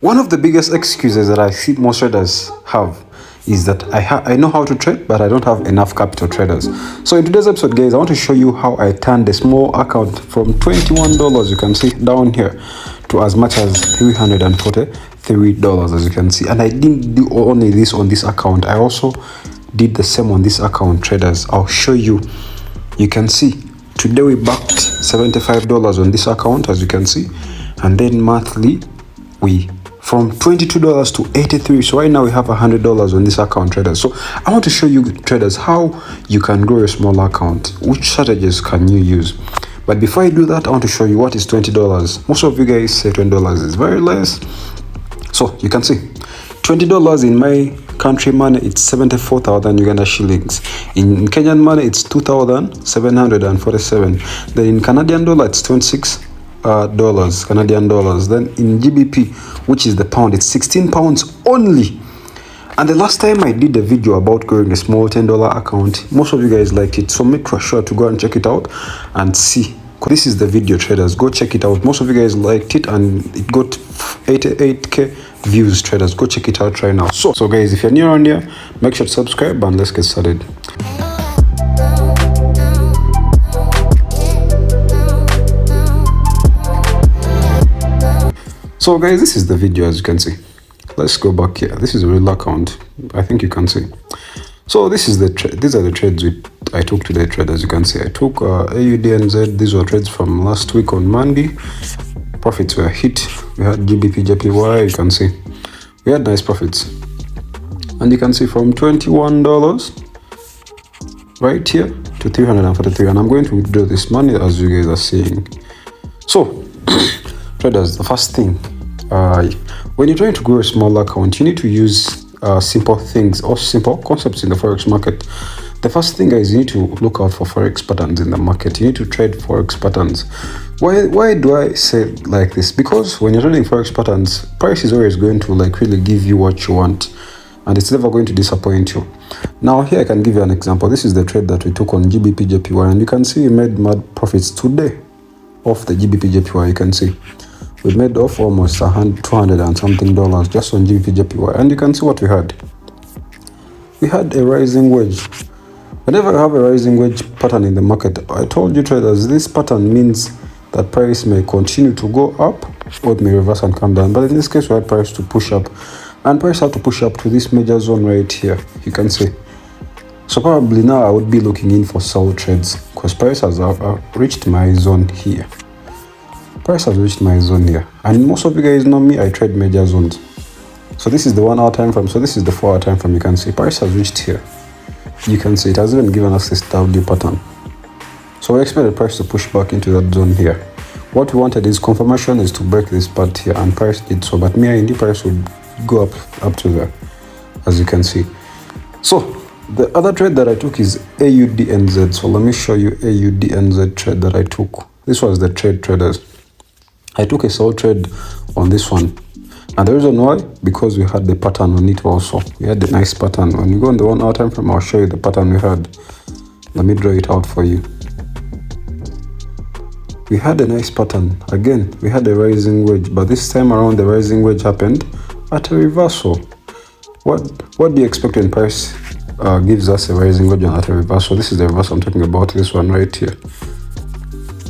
One of the biggest excuses that I see most traders have is that I know how to trade, but I don't have enough capital traders. So in today's episode, guys, I want to show you how I turned a small account from $21, you can see down here, to as much as $343, as you can see. And I didn't do only this on this account. I also did the same on this account, traders. I'll show you. You can see today we backed $75 on this account, as you can see, and then monthly we from $22 to $83. So right now we have $100 on this account, traders. So I want to show you, traders, how you can grow a small account. Which strategies can you use? But before I do that, I want to show you what is $20. Most of you guys say $20 is very less. So you can see $20 in my country money, it's 74,000 Uganda shillings. In Kenyan money, it's 2,747. Then in Canadian dollar, it's 26 dollars, Canadian dollars. Then in GBP, which is the pound, it's 16 pounds only. And the last time I did a video about growing a small $10 account, most of you guys liked it, so make sure to go and check it out and see. This is the video, traders. Go check it out. Most of you guys liked it and it got 88k views, traders. Go check it out right now. So guys, if you're new around here, make sure to subscribe and let's get started. So guys, this is the video, as you can see. Let's go back here. This is a real account. I think you can see. So this is these are the trades I took today, traders. As you can see, I took AUDNZ. These were trades from last week on Monday. Profits were hit. We had GBP JPY. You can see we had nice profits, and you can see from $21 right here to $343. And I'm going to withdraw this money, as you guys are seeing. So traders, the first thing, when you're trying to grow a small account, you need to use simple things or simple concepts in the Forex market. The first thing is you need to look out for Forex patterns in the market. You need to trade Forex patterns. Why do I say like this? Because when you're trading Forex patterns, price is always going to really give you what you want, and it's never going to disappoint you. Now here I can give you an example. This is the trade that we took on GBP JPY, and you can see we made mad profits today off the GBP JPY. You can see we made off almost $200 and something just on GBP JPY, and you can see what we had. We had a rising wedge. Whenever you have a rising wedge pattern in the market, I told you, traders, this pattern means that price may continue to go up or it may reverse and come down. But in this case, we had price to push up, and price had to push up to this major zone right here, you can see. So probably now I would be looking in for sell trades, because price has reached my zone here. Price has reached my zone here, and most of you guys know me, I trade major zones. So this is the 1 hour time frame, so this is the 4 hour time frame. You can see price has reached here. You can see it has even given us this W pattern. So we expect the price to push back into that zone here. What we wanted is confirmation is to break this part here, and price did so, but me and the price would go up to there, as you can see. So the other trade that I took is AUDNZ. So let me show you AUDNZ trade that I took. This was the trade, traders. I took a sell trade on this one, and the reason why, because we had the pattern on it also. We had the nice pattern. When you go on the 1 hour time frame, I'll show you the pattern we had. Let me draw it out for you. We had a nice pattern. Again, we had a rising wedge, but this time around the rising wedge happened at a reversal. What do you expect when price gives us a rising wedge at a reversal? This is the reversal I'm talking about, this one right here.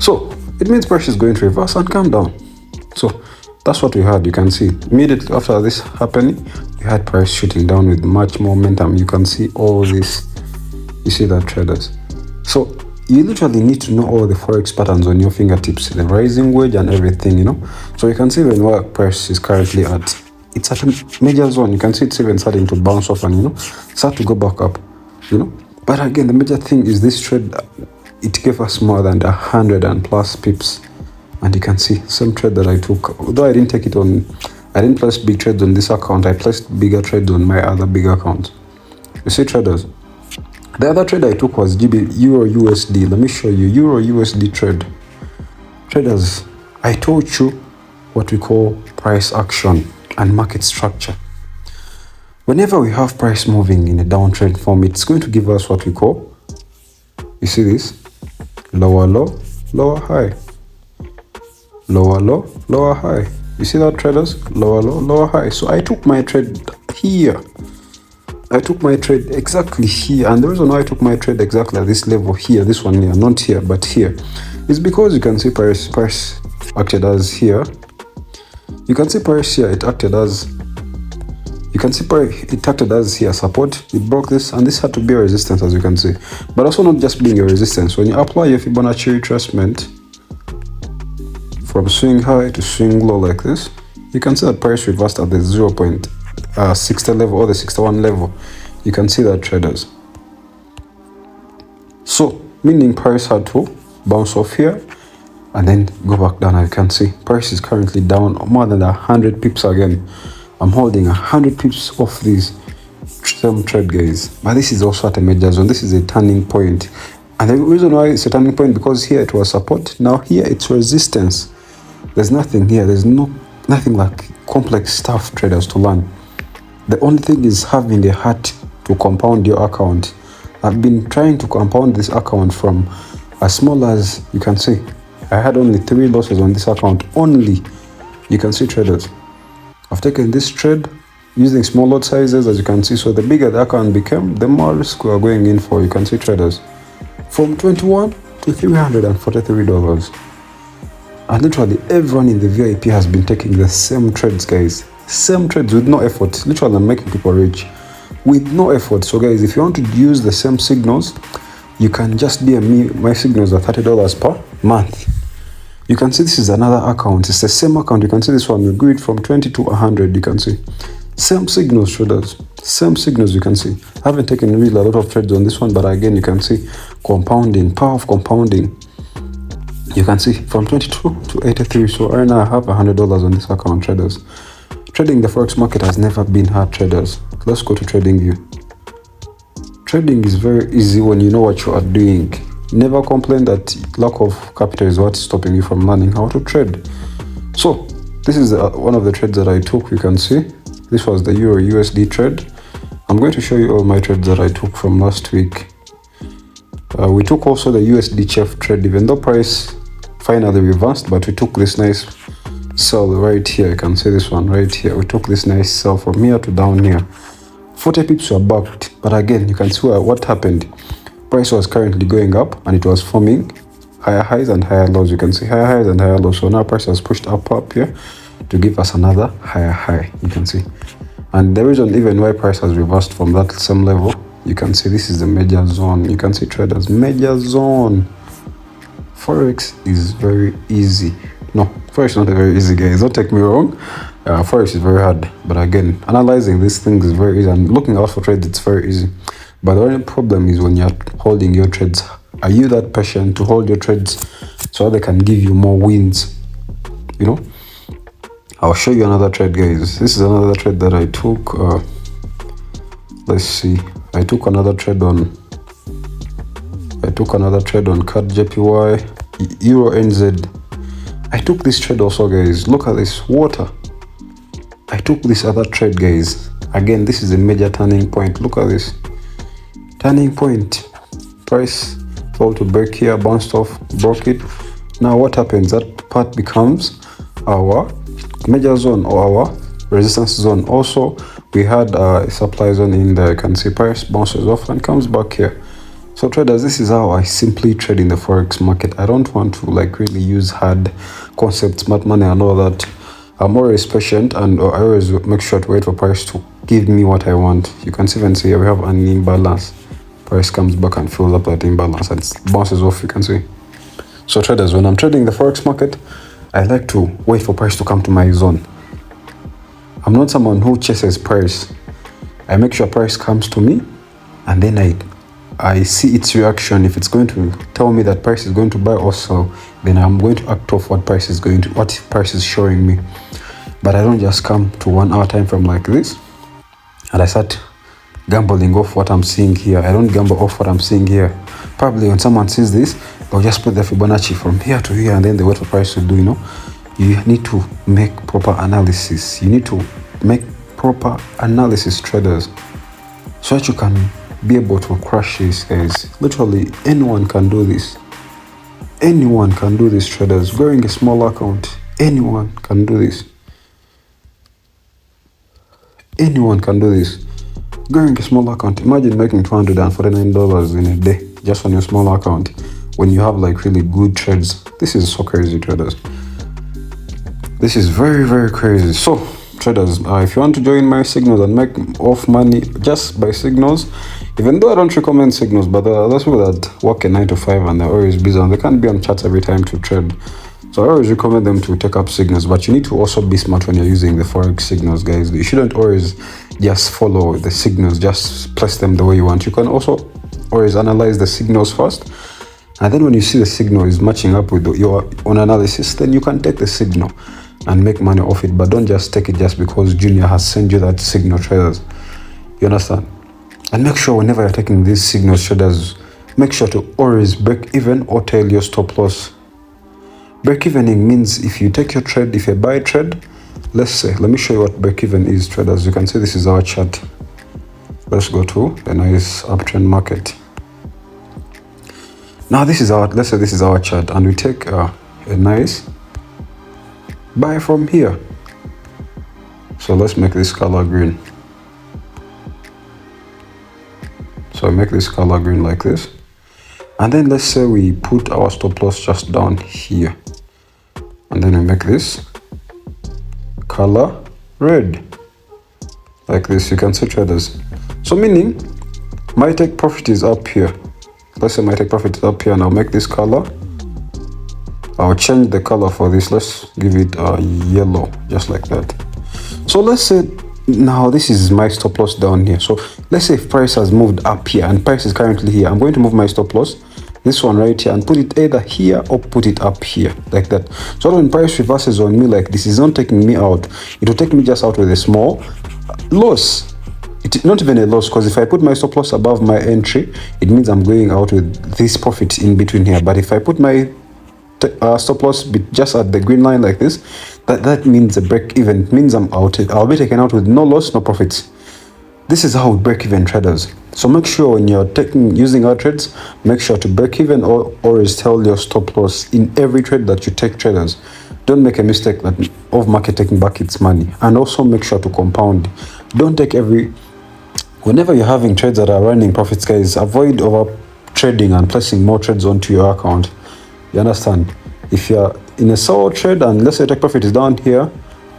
So it means price is going to reverse and come down. So that's what we had. You can see immediately after this happening, we had price shooting down with much more momentum. You can see all this. You see that, traders? So you literally need to know all the Forex patterns on your fingertips, the rising wedge and everything, you know. So you can see when where price is currently at, it's at a major zone. You can see it's even starting to bounce off and, you know, start to go back up, you know. But again, the major thing is this trade, it gave us more than 100 and plus pips. And you can see some trade that I took, although I didn't take it on, I didn't place big trades on this account, I placed bigger trades on my other big account. You see, traders, the other trade I took was Euro USD. Let me show you Euro USD trade. Traders, I taught you what we call price action and market structure. Whenever we have price moving in a downtrend form, it's going to give us what we call, you see this, lower low, lower high. Lower low, lower high. You see that, traders? Lower low, lower high. So I took my trade here. I took my trade exactly here, and the reason why I took my trade exactly at this level here, this one here, not here, but here, is because you can see price acted as here. You can see price here, it acted as, you can see price, it acted as here, support, it broke this, and this had to be a resistance, as you can see. But also not just being a resistance, when you apply your Fibonacci retracement from swing high to swing low like this, you can see that price reversed at the 0.60 level or the 61 level. You can see that, traders. So meaning price had to bounce off here and then go back down. As you can see, price is currently down more than 100 pips again. I'm holding 100 pips off these same trade, guys. But this is also at a major zone. This is a turning point, and the reason why it's a turning point, because here it was support, now here it's resistance. There's nothing here, there's nothing like complex stuff, traders, to learn. The only thing is having a heart to compound your account. I've been trying to compound this account from as small as, you can see, I had only 3 losses on this account only. You can see, traders, I've taken this trade using small lot sizes, as you can see. So the bigger the account became, the more risk we are going in for. You can see, traders, from $21 to $343. And literally everyone in the VIP has been taking the same trades, guys. Same trades with no effort. Literally, I'm making people rich with no effort. So guys, if you want to use the same signals, you can just DM me. My signals are $30 per month. You can see this is another account. It's the same account. You can see this one. We grew it from 20 to 100. You can see same signals, traders. Same signals. You can see I haven't taken really a lot of trades on this one, but again, you can see compounding, power of compounding. You can see from 22 to 83. So right now I have $100 on this account, traders. Trading the Forex market has never been hard, traders. Let's go to trading view. Trading is very easy when you know what you are doing. Never complain that lack of capital is what's stopping you from learning how to trade. So this is one of the trades that I took. You can see this was the Euro USD trade. I'm going to show you all my trades that I took from last week. We took also the USD chef trade, even though price finally reversed, but we took this nice sell right here. You can see this one right here. We took this nice sell from here to down here. 40 pips were backed, but again, you can see what happened. Price was currently going up and it was forming higher highs and higher lows. You can see higher highs and higher lows. So now price has pushed up here to give us another higher high. You can see, and the reason even why price has reversed from that same level, you can see this is the major zone. You can see, traders, major zone. Forex is very easy. No, Forex is not very easy, guys. Don't take me wrong. Forex is very hard, but again, analyzing these things is very easy, and looking out for trades, it's very easy. But the only problem is when you're holding your trades. Are you that patient to hold your trades so they can give you more wins? You know, I'll show you another trade, guys. This is another trade that I took. Let's see. I took another trade on CAD JPY, Euro NZ. I took this trade also, guys. Look at this water. I took this other trade, guys. Again, this is a major turning point. Look at this turning point. Price fell to break here, bounced off, broke it. Now what happens? That part becomes our major zone or our resistance zone. Also, we had a supply zone in there. You can see price bounces off and comes back here. So traders, this is how I simply trade in the Forex market. I don't want to like really use hard concepts, smart money and all that. I'm always patient, and I always make sure to wait for price to give me what I want. You can see, even see we have an imbalance. Price comes back and fills up that imbalance and bounces off, you can see. So traders, when I'm trading the Forex market, I like to wait for price to come to my zone. I'm not someone who chases price. I make sure price comes to me, and then I see its reaction. If it's going to tell me that price is going to buy or sell, then I'm going to act off what price is showing me. But I don't just come to 1 hour time frame like this and I start gambling off what I'm seeing here. I don't gamble off what I'm seeing here. Probably when someone sees this, they'll just put the Fibonacci from here to here and then they wait for price to do, you know. You need to make proper analysis. You need to make proper analysis, traders, so that you can be able to crush this, guys. Literally anyone can do this. Anyone can do this, traders. Growing a small account, anyone can do this. anyone can do this. Going a small account, imagine making $249 in a day just on your small account when you have like really good trades. This is so crazy, traders. This is very, very crazy. So traders, if you want to join my signals and make off money just by signals, even though I don't recommend signals, but those people that work a 9 to 5 and they're always busy and they can't be on charts every time to trade, so I always recommend them to take up signals. But you need to also be smart when you're using the Forex signals, guys. You shouldn't always just follow the signals, just place them the way you want. You can also always analyze the signals first, and then when you see the signal is matching up with your own analysis, then you can take the signal and make money off it. But don't just take it just because Junior has sent you that signal, traders. You understand? And make sure whenever you're taking these signals, traders, make sure to always break even or tail your stop loss. Break evening means if you take your trade, if you buy a trade, let's say, let me show you what break even is, traders. You can see this is our chart. Let's go to a nice uptrend market. Now this is our, let's say this is our chart, and we take a nice buy from here. So let's make this color green. So I make this color green like this, and then let's say we put our stop loss just down here, and then we make this color red like this. You can see, traders. So meaning my take profit is up here. Let's say my take profit is up here, and I'll make this color, I'll change the color for this. Let's give it a yellow, just like that. So let's say now this is my stop loss down here. So let's say if price has moved up here and price is currently here, I'm going to move my stop loss, this one right here, and put it either here or put it up here like that. So when price reverses on me like this, is not taking me out, it will take me just out with a small loss. It's not even a loss, because if I put my stop loss above my entry, it means I'm going out with this profit in between here. But if I put my stop loss just at the green line like this, that means a break even. It means I'm out. I'll be taken out with no loss, no profits. This is how we break even, traders. So make sure when you're using our trades, make sure to break even or always tell your stop loss in every trade that you take, traders. Don't make a mistake that of market taking back its money. And also make sure to compound. Don't take whenever you're having trades that are running profits, guys, avoid over trading and placing more trades onto your account. You understand? If you're in a solo trade and let's say take profit is down here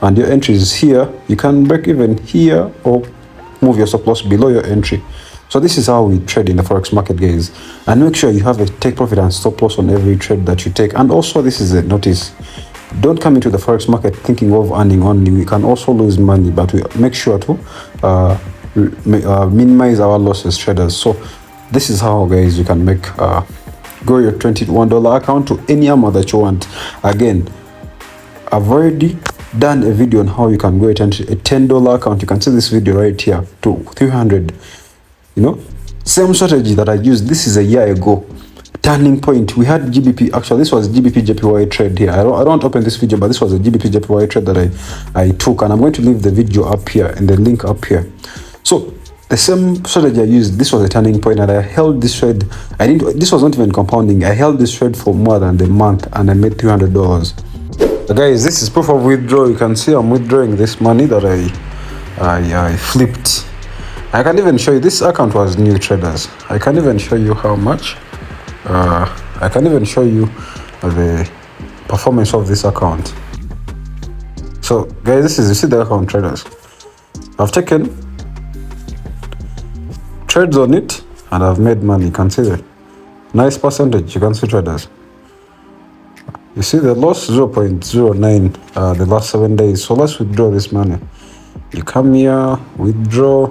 and your entry is here, you can break even here or move your stop loss below your entry. So this is how we trade in the Forex market, guys. And make sure you have a take profit and stop loss on every trade that you take. And also, this is a notice. Don't come into the Forex market thinking of earning only. We can also lose money, but we make sure to minimize our losses, traders. So this is how, guys, you can make grow your $21 account to any amount that you want. Again, I've already done a video on how you can grow a $10 account. You can see this video right here to 300. You know, same strategy that I used. This is a year ago. Turning point. We had GBP. Actually, this was GBP JPY trade here. I don't open this video, but this was a GBP JPY trade that I took, and I'm going to leave the video up here and the link up here. So the same strategy I used, this was a turning point, and I held this trade. This was not even compounding. I held this trade for more than a month, and I made $300. So guys, this is proof of withdrawal. You can see I'm withdrawing this money that I flipped. I can even show you, this account was new, traders. I can even show you how much. I can even show you the performance of this account. So guys, you see the account, traders. I've taken trades on it and I've made money. You can see the nice percentage. You can see, traders. You see the loss 0.09 the last 7 days. So let's withdraw this money. You come here, withdraw.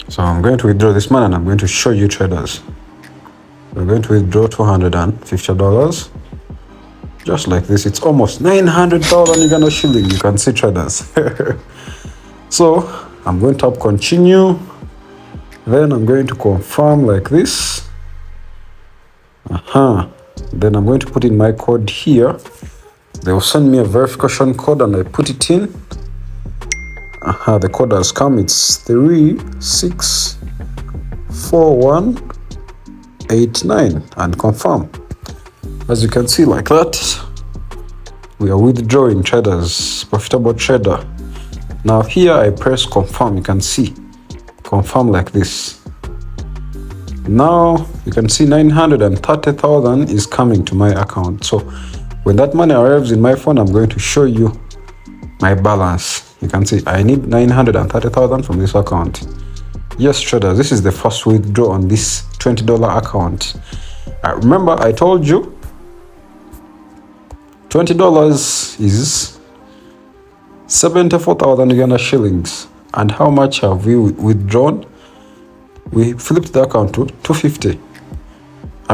So I'm going to withdraw this money and I'm going to show you, traders. We're going to withdraw $250. Just like this. It's almost $900 in Uganda shilling. You can see, traders. So I'm going to tap continue. Then I'm going to confirm like this. Then I'm going to put in my code here. They will send me a verification code and I put it in. The code has come. It's 364189 and confirm. As you can see, like that, we are withdrawing, traders. Profitable trader. Now here I press confirm. You can see confirm like this. Now you can see 930,000 is coming to my account. So when that money arrives in my phone, I'm going to show you my balance. You can see I need 930,000 from this account. Yes, traders, this is the first withdrawal on this $20 account. Remember I told you $20 is 74,000 Uganda shillings. And how much have we withdrawn? We flipped the account to 250.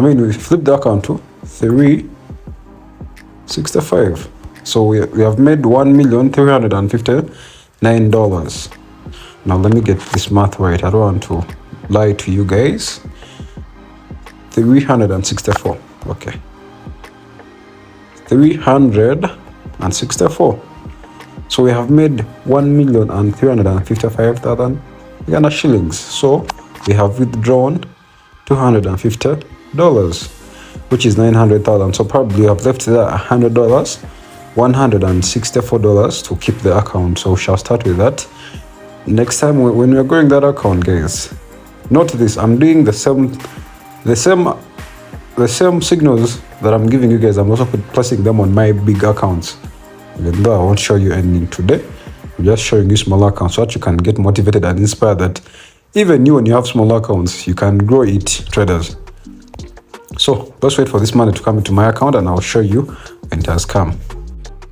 We flipped the account to 365. So we have made $1,359. Now let me get this math right. I don't want to lie to you guys. 364. Okay. 364. So we have made 1,355,000 Uganda shillings. So we have withdrawn $250, which is 900,000. So probably we have left there $100, $164 to keep the account. So we shall start with that. Next time when we are going that account, guys, note this. I'm doing the same signals that I'm giving you guys. I'm also placing them on my big accounts. Even though I won't show you anything today, I'm just showing you small accounts so that you can get motivated and inspired that even you, when you have small accounts, you can grow it, traders. So let's wait for this money to come into my account and I'll show you when it has come.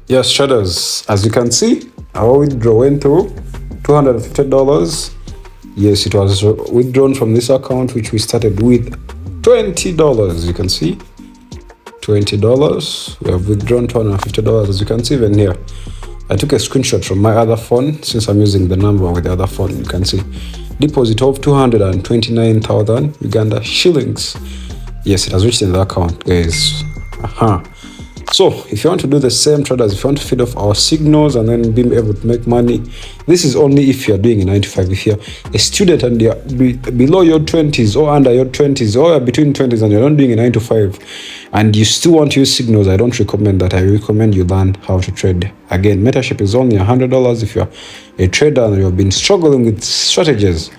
Yes, traders, as you can see, our withdrawal went through $250. Yes, it was withdrawn from this account, which we started with $20. You can see $20. We have withdrawn $250, as you can see even here. I took a screenshot from my other phone since I'm using the number with the other phone. You can see deposit of 229,000 Uganda shillings. Yes, it has reached in the account, guys. So if you want to do the same, traders, if you want to feed off our signals and then be able to make money, this is only if you're doing a 9 to 5. If you're a student and you're below your 20s or under your 20s or between 20s and you're not doing a 9 to 5 and you still want to use signals, I don't recommend that. I recommend you learn how to trade. Again, mentorship is only $100 if you're a trader and you've been struggling with strategies.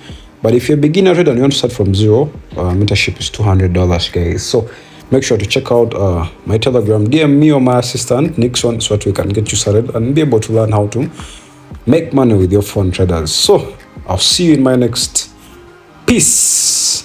But if you're a beginner trader and you want to start from zero, mentorship is $200, guys. So make sure to check out my Telegram. DM me or my assistant, Nixon, so that we can get you started and be able to learn how to make money with your phone, traders. So I'll see you in my next. Peace.